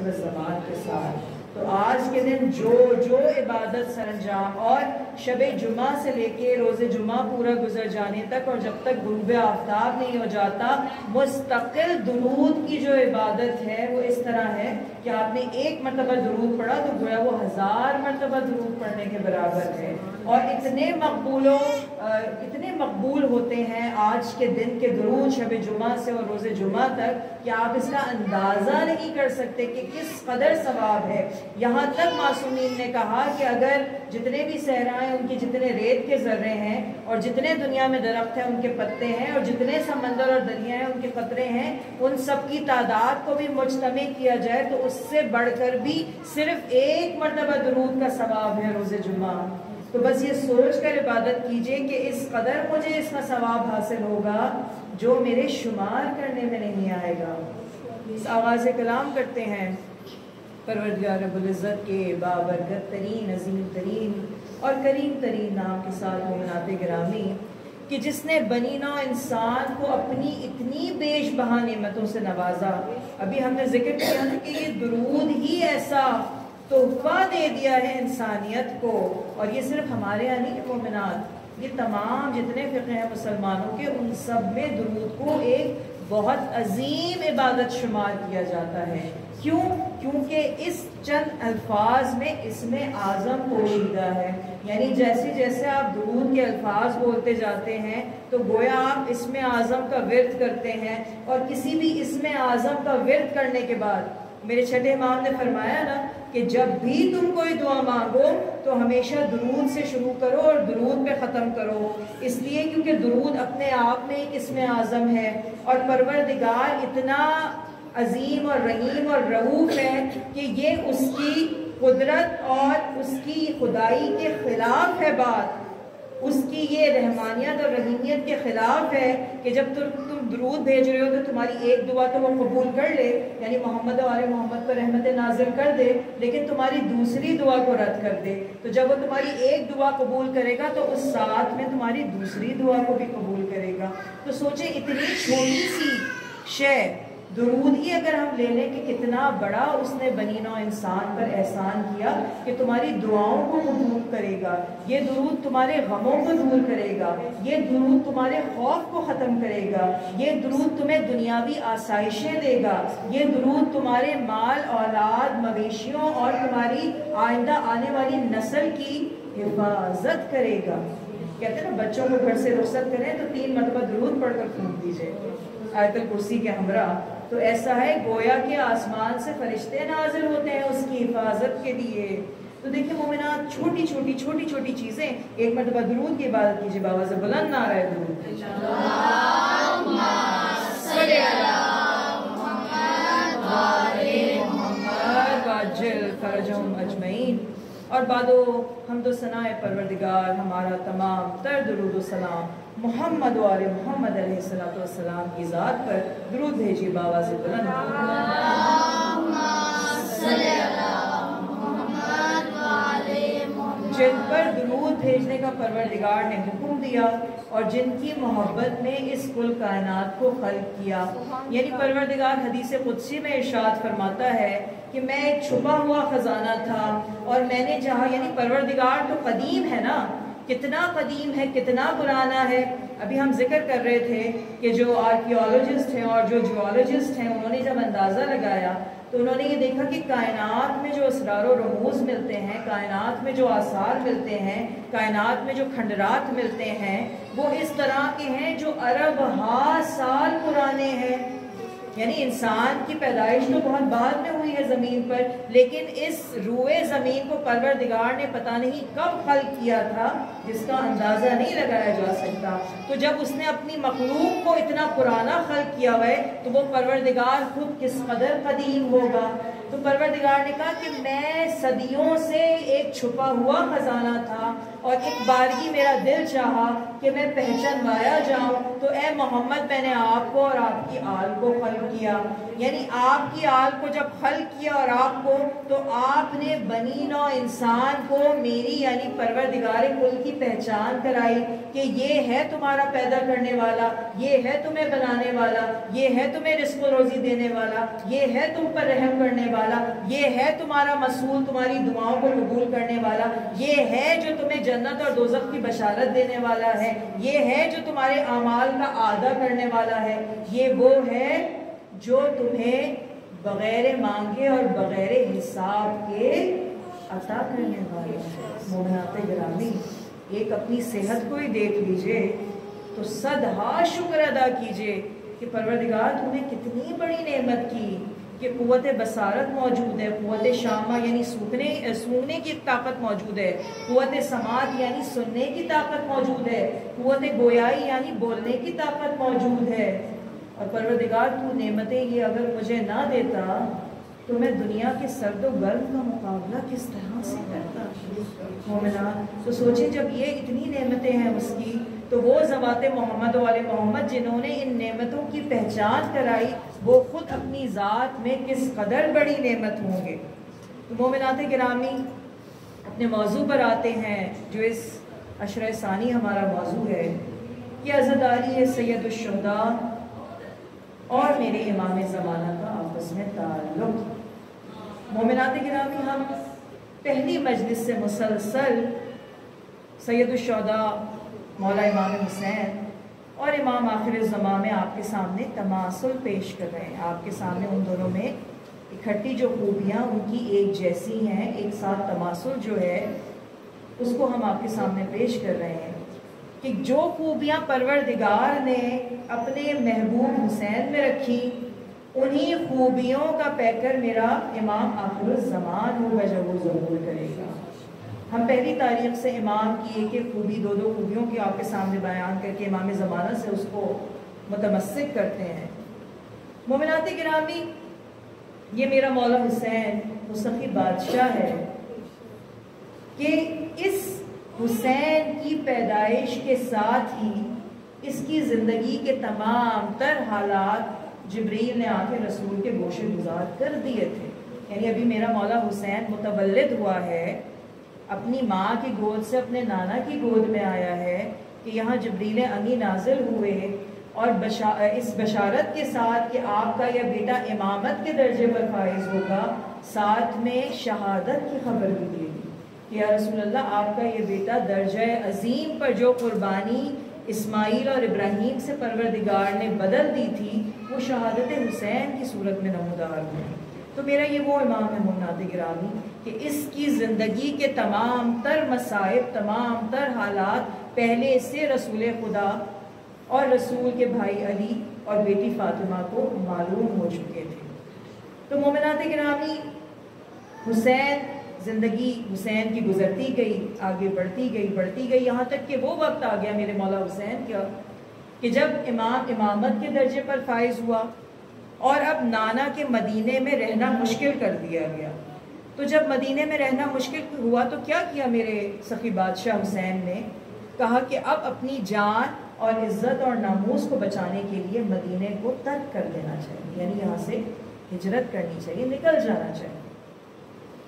مناسب زمان کے ساتھ۔ تو آج کے دن جو عبادت سر انجام، اور شب جمعہ سے لے کے روز جمعہ پورا گزر جانے تک اور جب تک غروب آفتاب نہیں ہو جاتا، مستقل درود کی جو عبادت ہے وہ اس طرح ہے کہ آپ نے ایک مرتبہ درود پڑھا تو گویا وہ 1000 مرتبہ درود پڑھنے کے برابر ہے۔ اور اتنے مقبول ہوتے ہیں آج کے دن کے درود شب جمعہ سے اور روز جمعہ تک کہ آپ اس کا اندازہ نہیں کر سکتے کہ کس قدر ثواب ہے۔ یہاں تک معصومین نے کہا کہ اگر جتنے بھی صحرائیں ان کی جتنے ریت کے ذرے ہیں اور جتنے دنیا میں درخت ہیں ان کے پتے ہیں اور جتنے سمندر اور دریا ہیں ان کے قطرے ہیں، ان سب کی تعداد کو بھی مجتمع کیا جائے تو اس سے بڑھ کر بھی صرف ایک مرتبہ درود کا ثواب ہے روز جمعہ۔ تو بس یہ سوچ کر عبادت کیجئے کہ اس قدر مجھے اس کا ثواب حاصل ہوگا جو میرے شمار کرنے میں نہیں آئے گا۔ اس آغاز کلام کرتے ہیں پروردگار رب العزت کے بابرکت ترین، عظیم ترین اور کریم ترین نام کے ساتھ مومنات گرامی کہ جس نے بنی نوع انسان کو اپنی اتنی بیش بہا نعمتوں سے نوازا۔ ابھی ہم نے ذکر کیا نا کہ یہ درود ہی ایسا تحفہ دے دیا ہے انسانیت کو، اور یہ صرف ہمارے یہاں نہیں مومنات، یہ تمام جتنے فرقے ہیں مسلمانوں کے، ان سب میں درود کو ایک بہت عظیم عبادت شمار کیا جاتا ہے۔ کیوں؟ کیونکہ اس چند الفاظ میں اسم اعظم پوشیدہ ہے، یعنی جیسے جیسے آپ درود کے الفاظ بولتے جاتے ہیں تو گویا آپ اسم اعظم کا ورد کرتے ہیں، اور کسی بھی اسم اعظم کا ورد کرنے کے بعد میرے چھٹے امام نے فرمایا نا کہ جب بھی تم کوئی دعا مانگو تو ہمیشہ درود سے شروع کرو اور درود پہ ختم کرو، اس لیے کیونکہ درود اپنے آپ میں ایک اسم اعظم ہے، اور پروردگار اتنا عظیم اور رحیم اور رؤوف ہے کہ یہ اس کی قدرت اور اس کی خدائی کے خلاف ہے بات، اس کی یہ رحمانیت اور رحیمیت کے خلاف ہے کہ جب تم درود بھیج رہے ہو تو تمہاری ایک دعا تو وہ قبول کر لے، یعنی محمد و آل محمد پر رحمت نازل کر دے، لیکن تمہاری دوسری دعا کو رد کر دے۔ تو جب وہ تمہاری ایک دعا قبول کرے گا تو اس ساتھ میں تمہاری دوسری دعا کو بھی قبول کرے گا۔ تو سوچیں اتنی چھوٹی سی شے درود ہی اگر ہم لے لیں کہ کتنا بڑا اس نے بنی نوع انسان پر احسان کیا کہ تمہاری دعاؤں کو قبول کرے گا، یہ درود تمہارے غموں کو دور کرے گا، یہ درود تمہارے خوف کو ختم کرے گا، یہ درود تمہیں دنیاوی آسائشیں دے گا، یہ درود تمہارے مال، اولاد، مویشیوں اور تمہاری آئندہ آنے والی نسل کی حفاظت کرے گا۔ کہتے ہیں نا بچوں کو گھر سے رخصت کریں تو 3 مرتبہ درود پڑھ کر پھونک دیجئے آیت الکرسی کے ہمراہ۔ تو ایسا ہے گویا کہ آسمان سے فرشتے نازل ہوتے ہیں اس کی حفاظت کے لیے۔ تو دیکھیں مومنات، چھوٹی چھوٹی چیزیں، ایک مرتبہ درود کی عبادت کیجئے، باواز بلند نعرہ درود اللہم صلی علی محمد و آل محمد وعجل فرجہم اجمعین۔ اور بعد حمد و ثناء پروردگار ہمارا تمام تر درود و سلام محمد و آل محمد علیہ السلام کی ذات پر درود بھیجیے باواز بلند اللہم صلی علی محمد و آل محمد۔ جن پر درود بھیجنے کا پروردگار نے حکم دیا اور جن کی محبت میں اس کل کائنات کو خلق کیا، یعنی پروردگار حدیث قدسی میں ارشاد فرماتا ہے کہ میں ایک چھپا ہوا خزانہ تھا اور میں نے چاہا، یعنی پروردگار تو قدیم ہے نا، کتنا قدیم ہے، کتنا پرانا ہے۔ ابھی ہم ذکر کر رہے تھے کہ جو آرکیولوجسٹ ہیں اور جو جیولوجسٹ ہیں انہوں نے جب اندازہ لگایا تو انہوں نے یہ دیکھا کہ کائنات میں جو اسرار و رموز ملتے ہیں، کائنات میں جو آثار ملتے ہیں، کائنات میں جو کھنڈرات ملتے ہیں، وہ اس طرح کے ہیں جو ارب ہا سال پرانے ہیں۔ یعنی انسان کی پیدائش تو بہت بعد میں ہوئی ہے زمین پر، لیکن اس روئے زمین کو پروردگار نے پتہ نہیں کب خلق کیا تھا جس کا اندازہ نہیں لگایا جا سکتا۔ تو جب اس نے اپنی مخلوق کو اتنا پرانا خلق کیا ہے تو وہ پروردگار خود کس قدر قدیم ہوگا۔ تو پروردگار نے کہا کہ میں صدیوں سے ایک چھپا ہوا خزانہ تھا اور ایک بارگی میرا دل چاہا کہ میں پہچانوایا جاؤں، تو اے محمد میں نے آپ کو اور آپ کی آل کو خلق کیا. یعنی آپ کی آل کو جب خلق کیا اور آپ کو، تو آپ نے بنی نوع انسان کو میری یعنی پروردگار کل کی پہچان کرائی کہ یہ ہے تمہارا پیدا کرنے والا، یہ ہے تمہیں بنانے والا، یہ ہے تمہیں رزق و روزی دینے والا، یہ ہے تم پر رحم کرنے والا، یہ ہے تمہارا مسئول، تمہاری دعاؤں کو قبول کرنے والا، یہ ہے جو تمہیں جنت اور دوزخ کی بشارت دینے والا ہے، یہ ہے جو تمہارے اعمال کا اعادہ کرنے والا ہے، یہ وہ ہے جو تمہیں بغیر مانگے اور بغیر حساب کے عطا کرنے والا ہے. مومنات گرامی، ایک اپنی صحت کو ہی دیکھ لیجئے تو صدہا شکر ادا کیجئے کہ پروردگار تمہیں کتنی بڑی نعمت کی کہ قوت بصارت موجود ہے، قوت شامہ یعنی سونگنے کی طاقت موجود ہے، قوت سماعت یعنی سننے کی طاقت موجود ہے، قوت گویائی یعنی بولنے کی طاقت موجود ہے. اور پروردگار تو نعمتیں یہ اگر مجھے نہ دیتا تو میں دنیا کے سرد و گرم کا مقابلہ کس طرح سے کرتا. مومنان تو سوچیں، جب یہ اتنی نعمتیں ہیں اس کی، تو وہ ذوات محمد والے محمد جنہوں نے ان نعمتوں کی پہچان کرائی، وہ خود اپنی ذات میں کس قدر بڑی نعمت ہوں گے. تو مومنات گرامی، اپنے موضوع پر آتے ہیں جو اس عشرہ ثانی ہمارا موضوع ہے کہ عزاداری ہے سید الشہداء اور میرے امام زمانہ کا آپس میں تعلق. مومنات گرامی، ہم پہلی مجلس سے مسلسل سید الشہداء مولا امام حسین اور امام آخر الزمان میں آپ کے سامنے تماثل پیش کر رہے ہیں. آپ کے سامنے ان دونوں میں اکٹھی جو خوبیاں ان کی ایک جیسی ہیں، ایک ساتھ تماثل جو ہے اس کو ہم آپ کے سامنے پیش کر رہے ہیں کہ جو خوبیاں پروردگار نے اپنے محبوب حسین میں رکھی، انہی خوبیوں کا پیکر میرا امام آخر الزمان ہوگا جب وہ ظہور کرے گا. ہم پہلی تاریخ سے امام کی ایک ایک خوبی، دو دو خوبیوں کی آپ کے سامنے بیان کر کے امام زمانہ سے اس کو متمسک کرتے ہیں. مومنات گرامی، یہ میرا مولا حسین وہ سخی بادشاہ ہے کہ اس حسین کی پیدائش کے ساتھ ہی اس کی زندگی کے تمام تر حالات جبریل نے آ کے رسول کے گوشے گزار کر دیے تھے. یعنی ابھی میرا مولا حسین متولد ہوا ہے، اپنی ماں کی گود سے اپنے نانا کی گود میں آیا ہے کہ یہاں جبریل امی نازل ہوئے اور اس بشارت کے ساتھ کہ آپ کا یہ بیٹا امامت کے درجے پر فائز ہوگا، ساتھ میں شہادت کی خبر بھی دی کہ یا رسول اللہ، آپ کا یہ بیٹا درجہ عظیم پر جو قربانی اسماعیل اور ابراہیم سے پروردگار نے بدل دی تھی، وہ شہادت حسین کی صورت میں نمودار ہوئی. تو میرا یہ وہ امام ہے مومنات گرامی کہ اس کی زندگی کے تمام تر مصائب، تمام تر حالات پہلے سے رسول خدا اور رسول کے بھائی علی اور بیٹی فاطمہ کو معلوم ہو چکے تھے. تو مومنات گرامی، حسین زندگی حسین کی گزرتی گئی، آگے بڑھتی گئی یہاں تک کہ وہ وقت آ گیا میرے مولا حسین کا کہ جب امام امامت کے درجے پر فائز ہوا اور اب نانا کے مدینے میں رہنا مشکل کر دیا گیا. تو جب مدینے میں رہنا مشکل ہوا تو کیا کیا میرے سخی بادشاہ حسین نے؟ کہا کہ اب اپنی جان اور عزت اور ناموس کو بچانے کے لیے مدینے کو ترک کر دینا چاہیے، یعنی یہاں سے ہجرت کرنی چاہیے، نکل جانا چاہیے.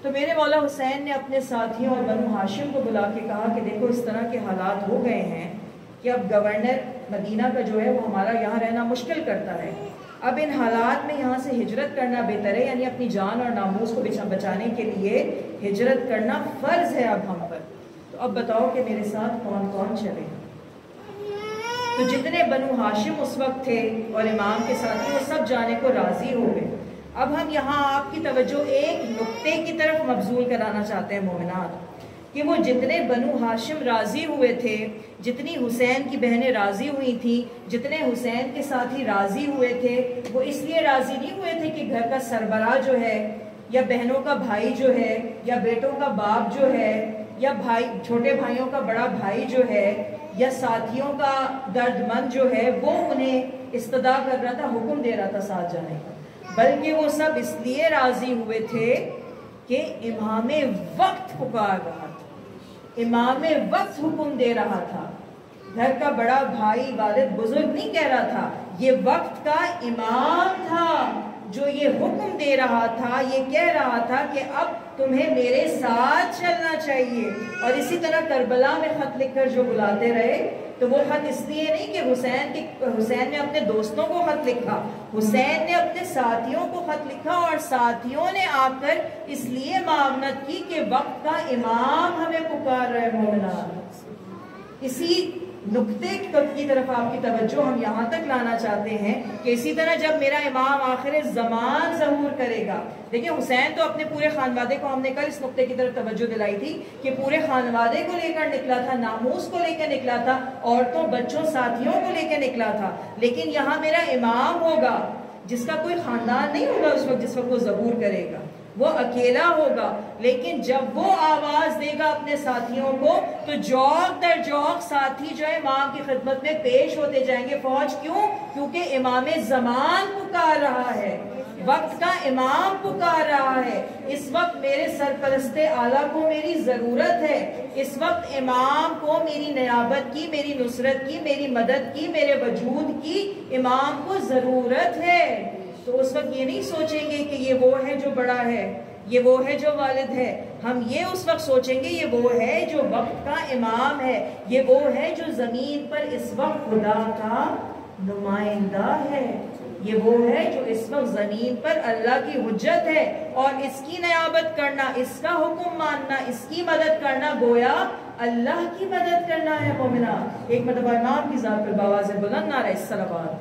تو میرے مولا حسین نے اپنے ساتھیوں اور بنو ہاشم کو بلا کے کہا کہ دیکھو اس طرح کے حالات ہو گئے ہیں کہ اب گورنر مدینہ کا جو ہے وہ ہمارا یہاں رہنا مشکل کرتا ہے. اب ان حالات میں یہاں سے ہجرت کرنا بہتر ہے، یعنی اپنی جان اور ناموس کو بچانے کے لیے ہجرت کرنا فرض ہے اب ہم پر. تو اب بتاؤ کہ میرے ساتھ کون کون چلے. تو جتنے بنو ہاشم اس وقت تھے اور امام کے ساتھی، وہ سب جانے کو راضی ہو گئے. اب ہم یہاں آپ کی توجہ ایک نقطے کی طرف مبذول کرانا چاہتے ہیں مومنات، کہ وہ جتنے بنو ہاشم راضی ہوئے تھے، جتنی حسین کی بہنیں راضی ہوئی تھیں، جتنے حسین کے ساتھی راضی ہوئے تھے، وہ اس لیے راضی نہیں ہوئے تھے کہ گھر کا سربراہ جو ہے یا بہنوں کا بھائی جو ہے یا بیٹوں کا باپ جو ہے یا چھوٹے بھائیوں کا بڑا بھائی جو ہے یا ساتھیوں کا درد مند جو ہے وہ انہیں استدعا کر رہا تھا، حکم دے رہا تھا ساتھ جانے کا، بلکہ وہ سب اس لیے راضی ہوئے تھے کہ امام وقت پکار رہا تھا، امام وقت حکم دے رہا تھا گھر کا بڑا بھائی، والد، بزرگ نہیں کہہ رہا تھا، یہ وقت کا امام تھا جو یہ حکم دے رہا تھا، یہ کہہ رہا تھا کہ اب تمہیں میرے ساتھ چلنا چاہیے۔ اور اسی طرح کربلا میں خط لکھ کر جو بلاتے رہے، تو وہ خط اس لیے نہیں کہ حسین نے اپنے دوستوں کو خط لکھا، حسین نے اپنے ساتھیوں کو خط لکھا، اور ساتھیوں نے آ کر اس لیے معاونت کی کہ وقت کا امام ہمیں پکار رہے مومنان۔ اسی نقطے کی طرف آپ کی توجہ ہم یہاں تک لانا چاہتے ہیں کہ اسی طرح جب میرا امام آخر زمان ظہور کرے گا، دیکھیں حسین تو اپنے پورے خانوادے کو، ہم نے کل اس نقطے کی طرف توجہ دلائی تھی کہ پورے خانوادے کو لے کر نکلا تھا، ناموس کو لے کر نکلا تھا، عورتوں، بچوں، ساتھیوں کو لے کر نکلا تھا، لیکن یہاں میرا امام ہوگا جس کا کوئی خاندان نہیں ہوگا اس وقت جس وقت وہ ظہور کرے گا، وہ اکیلا ہوگا، لیکن جب وہ آواز دے گا اپنے ساتھیوں کو تو جوق در جوق ساتھی جو ہے امام کی خدمت میں پیش ہوتے جائیں گے۔ فوج کیوں؟ کیونکہ امام زمان پکار رہا ہے، وقت کا امام پکار رہا ہے، اس وقت میرے سرپرست اعلیٰ کو میری ضرورت ہے، اس وقت امام کو میری نیابت کی، میری نصرت کی، میری مدد کی، میرے وجود کی امام کو ضرورت ہے۔ تو اس وقت یہ نہیں سوچیں گے کہ یہ وہ ہے جو بڑا ہے، یہ وہ ہے جو والد ہے، ہم یہ اس وقت سوچیں گے یہ وہ ہے جو وقت کا امام ہے، یہ وہ ہے جو زمین پر اس وقت خدا کا نمائندہ ہے، یہ وہ ہے جو اس وقت زمین پر اللہ کی حجت ہے، اور اس کی نیابت کرنا، اس کا حکم ماننا، اس کی مدد کرنا گویا اللہ کی مدد کرنا ہے مومنہ۔ ایک مرتبہ امام کی ذات پر بآواز بلند نعرہ الصلوات۔